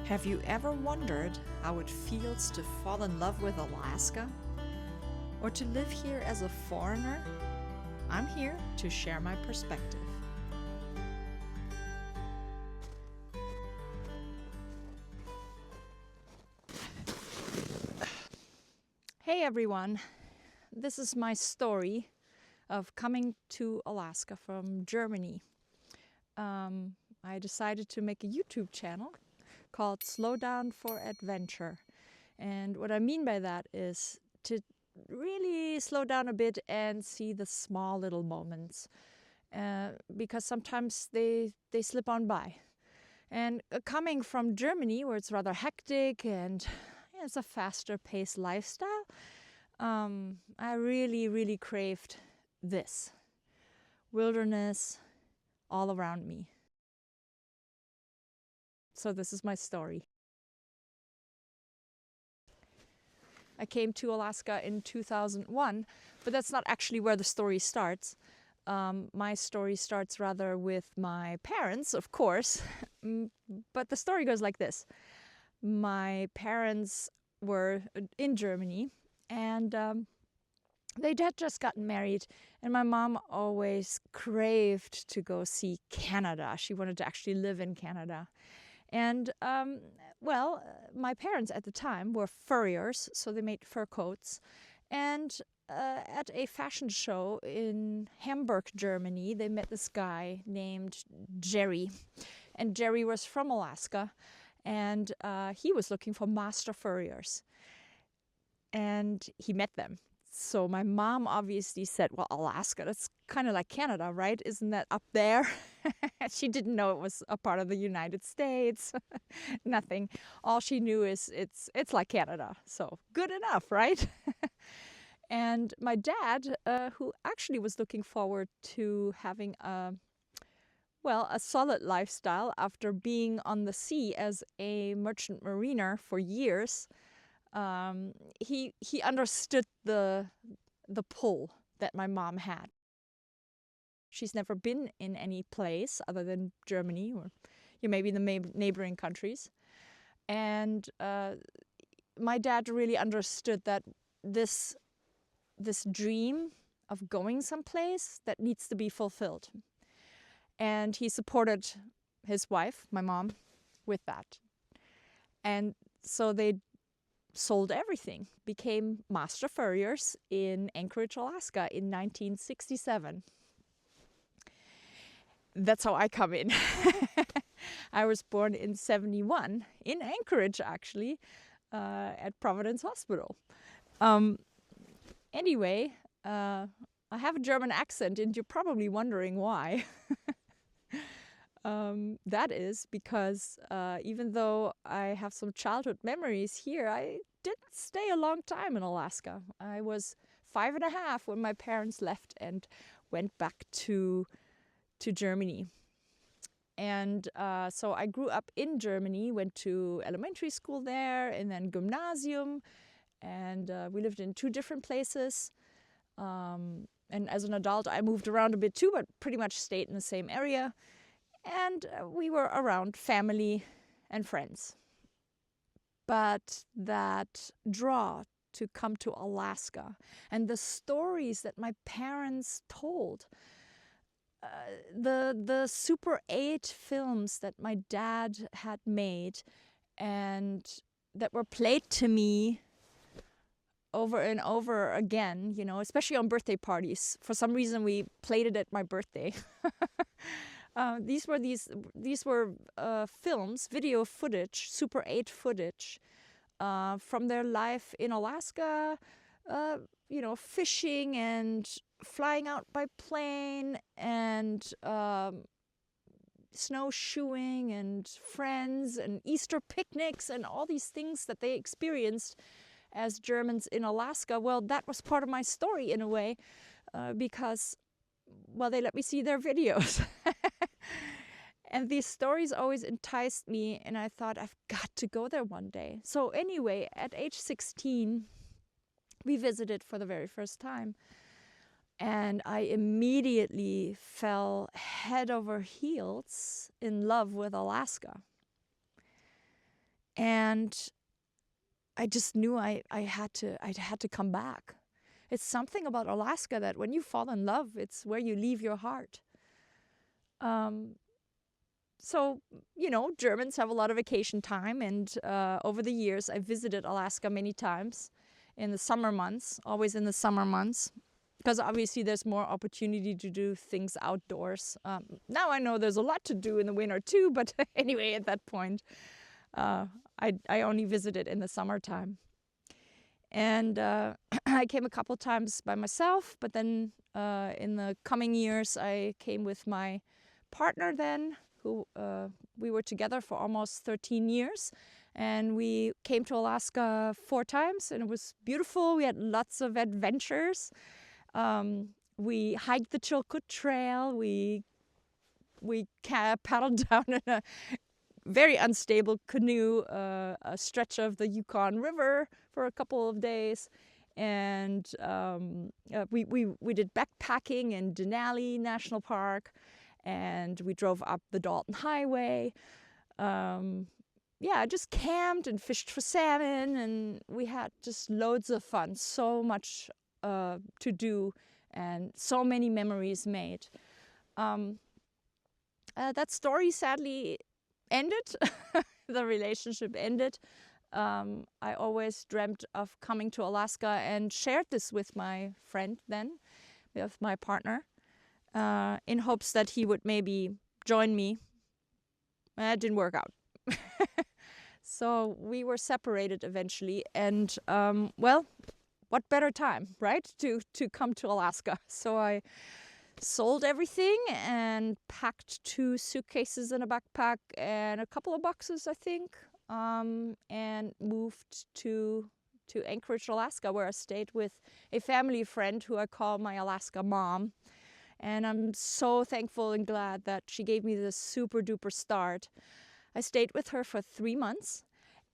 Have you ever wondered how it feels to fall in love with Alaska? Or to live here as a foreigner? I'm here to share my perspective. Hey everyone, this is my story of coming to Alaska from Germany. I decided to make a YouTube channel called Slow Down for Adventure. And what I mean by that is to really slow down a bit and see the small little moments, because sometimes they slip on by. And coming from Germany, where it's rather hectic and it's a faster paced lifestyle, I really craved this wilderness all around me. So this is my story. I came to Alaska in 2001, but that's not actually where the story starts. My story starts rather with my parents, of course, but the story goes like this. My parents were in Germany, and they had just gotten married, and my mom always craved to go see Canada. She wanted to actually live in Canada. And my parents at the time were furriers, so they made fur coats. And at a fashion show in Hamburg, Germany, they met this guy named Jerry. And Jerry was from Alaska, and he was looking for master furriers. And he met them. So my mom obviously said, well, Alaska, that's kind of like Canada, right? Isn't that up there? She didn't know it was a part of the United States. Nothing. All she knew is it's like Canada. So good enough, right? And my dad, who actually was looking forward to having a solid lifestyle after being on the sea as a merchant mariner for years, he understood the pull that my mom had. She's never been in any place other than Germany or maybe the neighboring countries. And my dad really understood that this dream of going someplace that needs to be fulfilled. And he supported his wife, my mom, with that. And so they sold everything, became master furriers in Anchorage, Alaska in 1967. That's how I come in. I was born in 71 in Anchorage, actually, at Providence Hospital. Anyway, I have a German accent, and you're probably wondering why. That is because even though I have some childhood memories here, I didn't stay a long time in Alaska. I was 5.5 when my parents left and went back to Germany. And so I grew up in Germany, went to elementary school there and then gymnasium. And we lived in 2 different places. And as an adult, I moved around a bit too, but pretty much stayed in the same area. And we were around family and friends. But that draw to come to Alaska and the stories that my parents told, the Super 8 films that my dad had made and that were played to me over and over again, especially on birthday parties. For some reason, we played it at my birthday. These were films, video footage, Super 8 footage from their life in Alaska, fishing and flying out by plane and snowshoeing and friends and Easter picnics and all these things that they experienced as Germans in Alaska. Well, that was part of my story in a way, because they let me see their videos. And these stories always enticed me, and I thought, I've got to go there one day. So anyway, at age 16, we visited for the very first time. And I immediately fell head over heels in love with Alaska. And I just knew I had to come back. It's something about Alaska that when you fall in love, it's where you leave your heart. So, Germans have a lot of vacation time, and over the years, I visited Alaska many times in the summer months, always in the summer months, because obviously there's more opportunity to do things outdoors. Now I know there's a lot to do in the winter too, but anyway, at that point, I only visited in the summertime. And I came a couple times by myself, but then in the coming years, I came with my partner then, who we were together for almost 13 years. And we came to Alaska 4 times, and it was beautiful. We had lots of adventures. We hiked the Chilkoot Trail. We paddled down in a very unstable canoe, a stretch of the Yukon River for a couple of days. And we did backpacking in Denali National Park, and we drove up the Dalton Highway. I just camped and fished for salmon, and we had just loads of fun. So much to do, and so many memories made. That story sadly ended. The relationship ended. I always dreamt of coming to Alaska and shared this with my friend then, with my partner, in hopes that he would maybe join me. It didn't work out. So we were separated eventually, and what better time, right, to come to Alaska? So I sold everything and packed 2 suitcases and a backpack and a couple of boxes, I think, and moved to Anchorage, Alaska, where I stayed with a family friend who I call my Alaska mom. And I'm so thankful and glad that she gave me this super duper start. I stayed with her for 3 months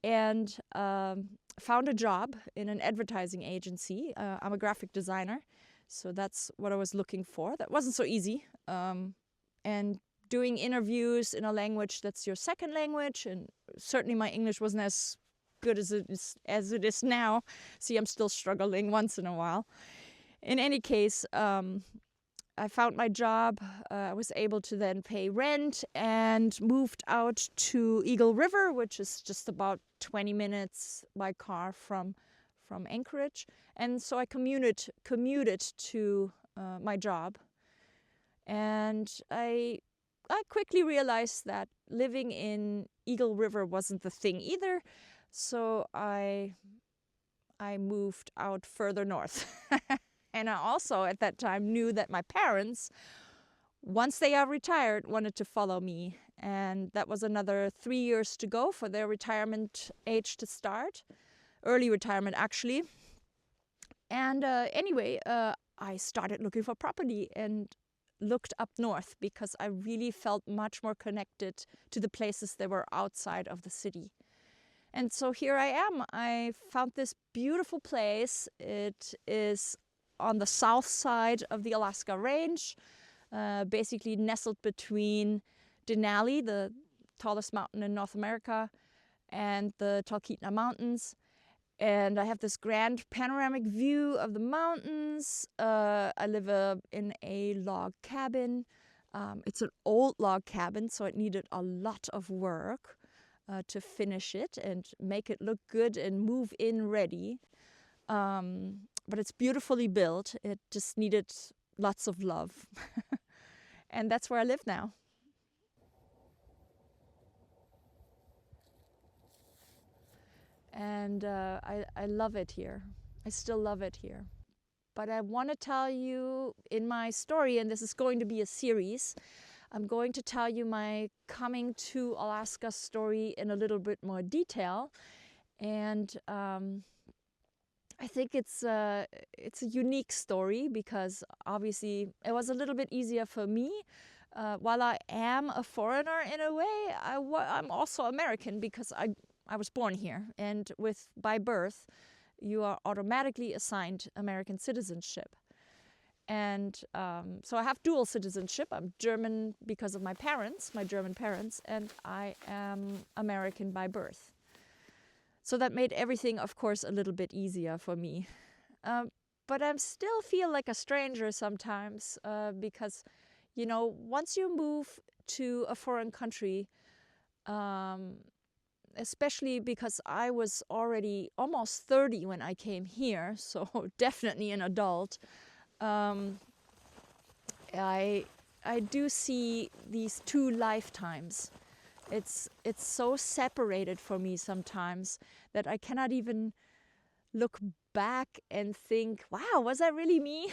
and found a job in an advertising agency. I'm a graphic designer, so that's what I was looking for. That wasn't so easy. And doing interviews in a language that's your second language, and certainly my English wasn't as good as it is now. See, I'm still struggling once in a while. In any case, I found my job. I was able to then pay rent and moved out to Eagle River, which is just about 20 minutes by car from Anchorage. And so I commuted to my job. And I quickly realized that living in Eagle River wasn't the thing either. So I moved out further north. And I also, at that time, knew that my parents, once they are retired, wanted to follow me. And that was another 3 years to go for their retirement age to start. Early retirement, actually. And anyway, I started looking for property and looked up north because I really felt much more connected to the places that were outside of the city. And so here I am. I found this beautiful place. It is on the south side of the Alaska Range, basically nestled between Denali, the tallest mountain in North America, and the Talkeetna Mountains. And I have this grand panoramic view of the mountains. I live in a log cabin. It's an old log cabin, so it needed a lot of work to finish it and make it look good and move in ready. But it's beautifully built. It just needed lots of love. And that's where I live now. And I love it here. I still love it here. But I want to tell you in my story, and this is going to be a series, I'm going to tell you my coming to Alaska story in a little bit more detail. And I think it's a unique story because obviously it was a little bit easier for me. While I am a foreigner in a way, I'm also American because I was born here, and by birth, you are automatically assigned American citizenship. And so I have dual citizenship. I'm German because of my German parents, and I am American by birth. So that made everything, of course, a little bit easier for me. But I still feel like a stranger sometimes because, you know, once you move to a foreign country, especially because I was already almost 30 when I came here, so definitely an adult, I do see these two lifetimes. It's so separated for me sometimes that I cannot even look back and think, wow, was that really me?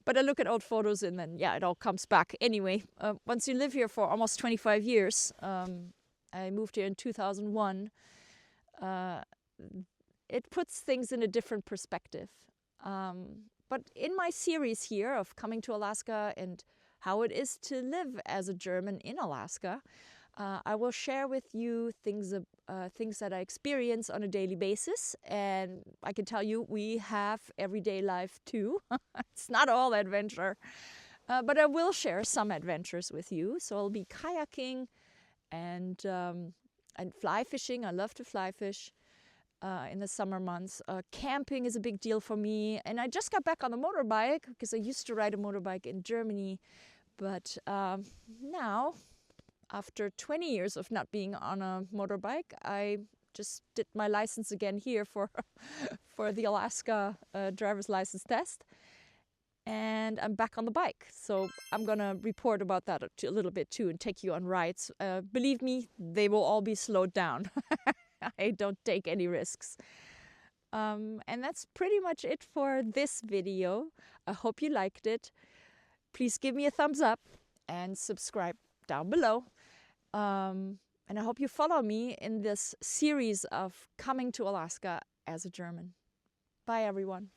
But I look at old photos and then, yeah, it all comes back. Anyway, once you live here for almost 25 years, I moved here in 2001, it puts things in a different perspective. But in my series here of coming to Alaska and how it is to live as a German in Alaska, I will share with you things that I experience on a daily basis. And I can tell you, we have everyday life too. It's not all adventure, but I will share some adventures with you. So I'll be kayaking and fly fishing. I love to fly fish in the summer months. Camping is a big deal for me. And I just got back on the motorbike because I used to ride a motorbike in Germany. But now, after 20 years of not being on a motorbike, I just did my license again here for the Alaska driver's license test. And I'm back on the bike. So I'm going to report about that a little bit too and take you on rides. Believe me, they will all be slowed down. I don't take any risks. And that's pretty much it for this video. I hope you liked it. Please give me a thumbs up and subscribe down below. And I hope you follow me in this series of coming to Alaska as a German. Bye, everyone.